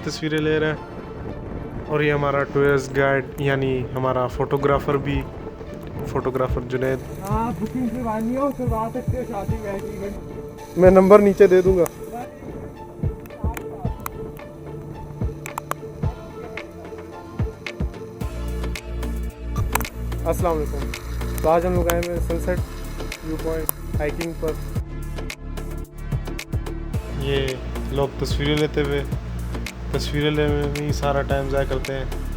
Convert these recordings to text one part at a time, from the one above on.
तस्वीरें ले रहा है। और ये हमारा टूरिस्ट गाइड यानी हमारा फोटोग्राफर भी, फोटोग्राफर जुनैद। बुकिंग करवानी हो करवा सकते हो शादी में। मैं नंबर नीचे दे दूंगा। अस्सलाम वालेकुम। तो आज हम लोग आए हैं सनसेट व्यू पॉइंट हाइकिंग पर। ये लोग तस्वीरें लेते हुए, तस्वीरें लेने में ही सारा टाइम ज़ाया करते हैं।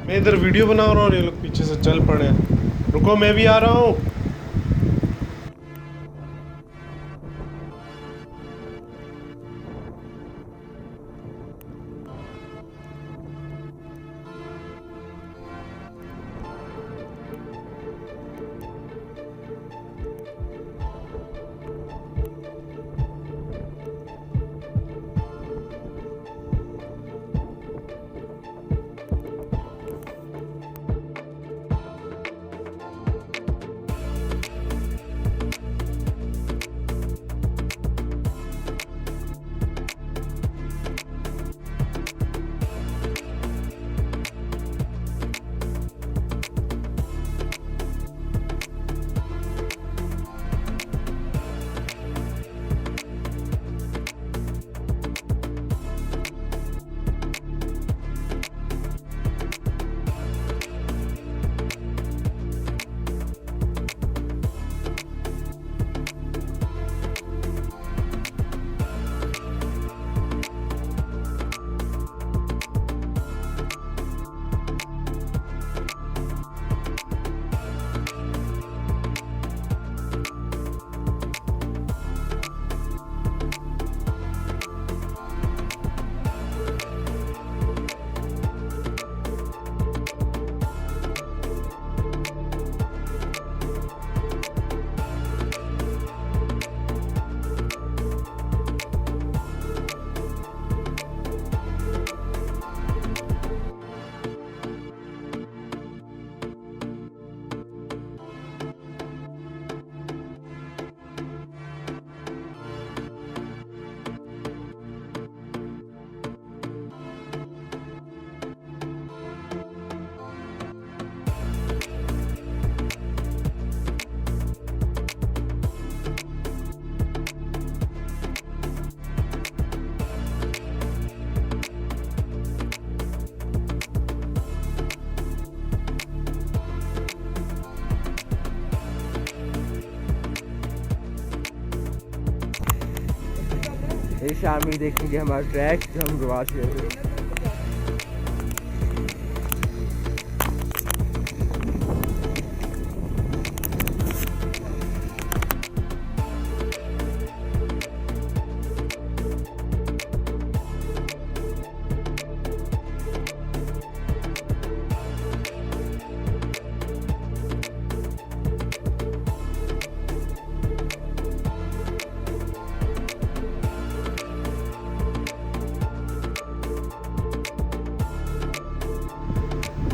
मैं इधर वीडियो बना रहा हूँ और ये लोग पीछे से चल पड़े हैं। रुको मैं भी आ रहा हूँ। ये शामिर देखेंगे हमारा ट्रैक जो हम गुवाच गए थे।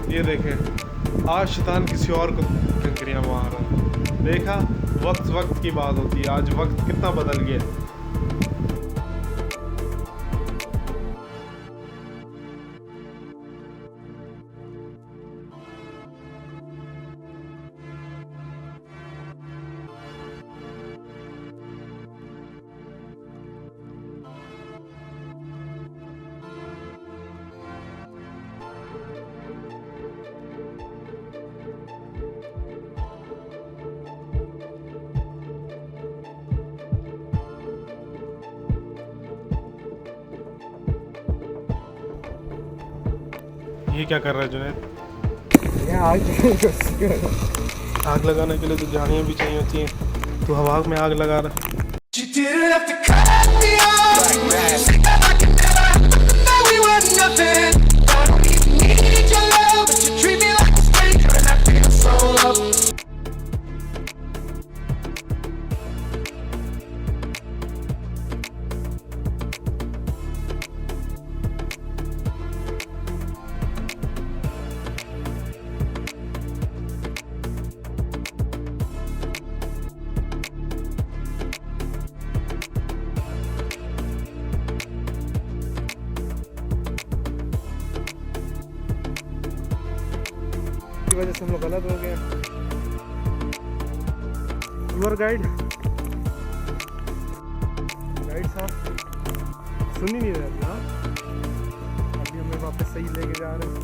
ये देखें, आज शैतान किसी और को कंकरियां मार रहा है। देखा, वक्त वक्त की बात होती है, आज वक्त कितना बदल गया। ये क्या कर रहा है जुनैद? आग लगाने के लिए तो झाड़ियाँ भी चाहिए होती हैं, तो हवा में आग लगा रहा है। वजह से हम लोग गलत हो गए। टूर गाइड साहब सुन ही नहीं रहे अभी। हाँ, अभी हमें वापस सही लेके जा रहे हैं।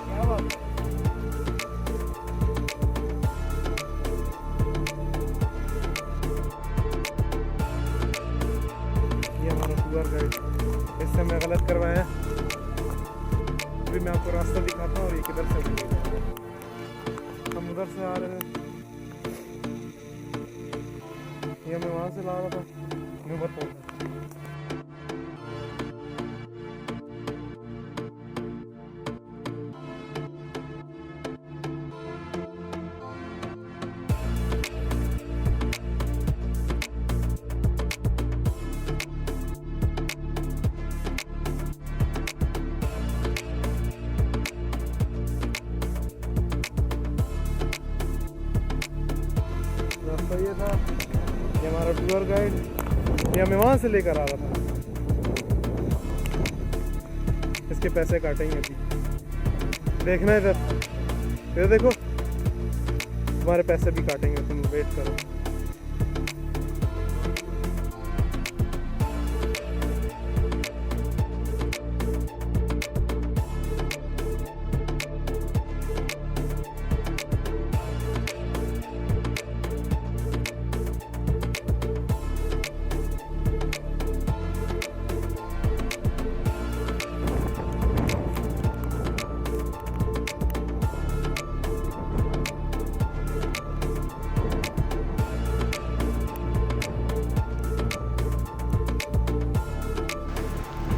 क्या बात है? ये हमारा टूर गाइड, इससे मैं गलत करवाया। अभी मैं आपको रास्ता दिखाता हूँ और ये किधर से मिलेगा। हम उधर से आ रहे हैं, ये मैं वहाँ से ला रहा था, मैं बताऊँ। रास्ता ये था, ये हमारा टूर गाइड, ये हमें वहाँ से लेकर आ रहा था। इसके पैसे काटेंगे अभी, देखना इधर देखो, तुम्हारे पैसे भी काटेंगे, तुम वेट करो।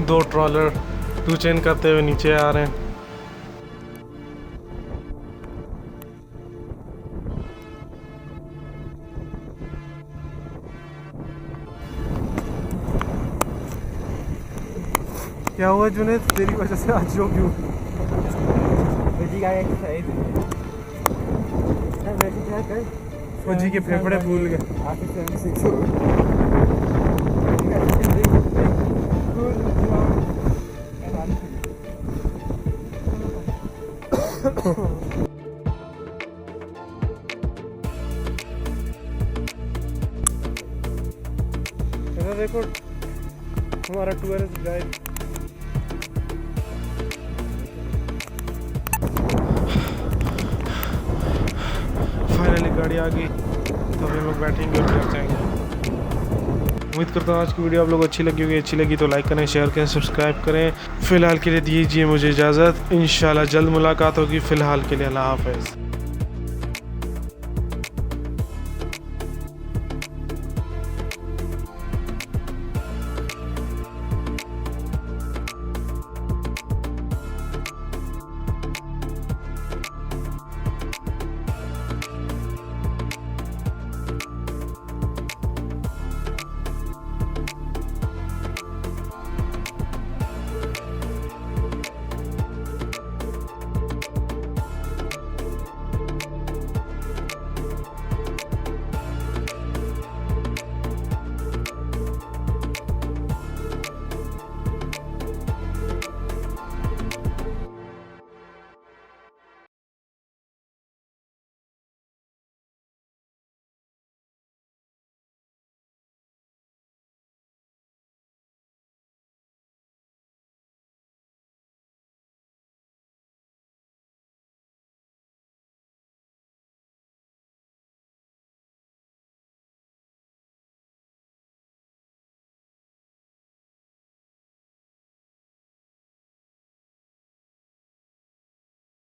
दो ट्रॉलर टू चेन करते हुए नीचे आ रहे हैं। क्या हुआ जुनैद, तेरी वजह से आज जो क्यों? फौजी के फेफड़े फूल गए। देखो हमारा टूरिस्ट गाइड फाइनली गाड़ी आ गई तो अभी हम लोग बैठेंगे और घर जाएंगे। उम्मीद करता हूँ आज की वीडियो आप लोग अच्छी लगी होगी। अच्छी लगी तो लाइक करें, शेयर करें, सब्सक्राइब करें। फ़िलहाल के लिए दीजिए मुझे इजाज़त। इंशाल्लाह जल्द मुलाकात होगी। फ़िलहाल के लिए अल्लाह हाफ़िज़।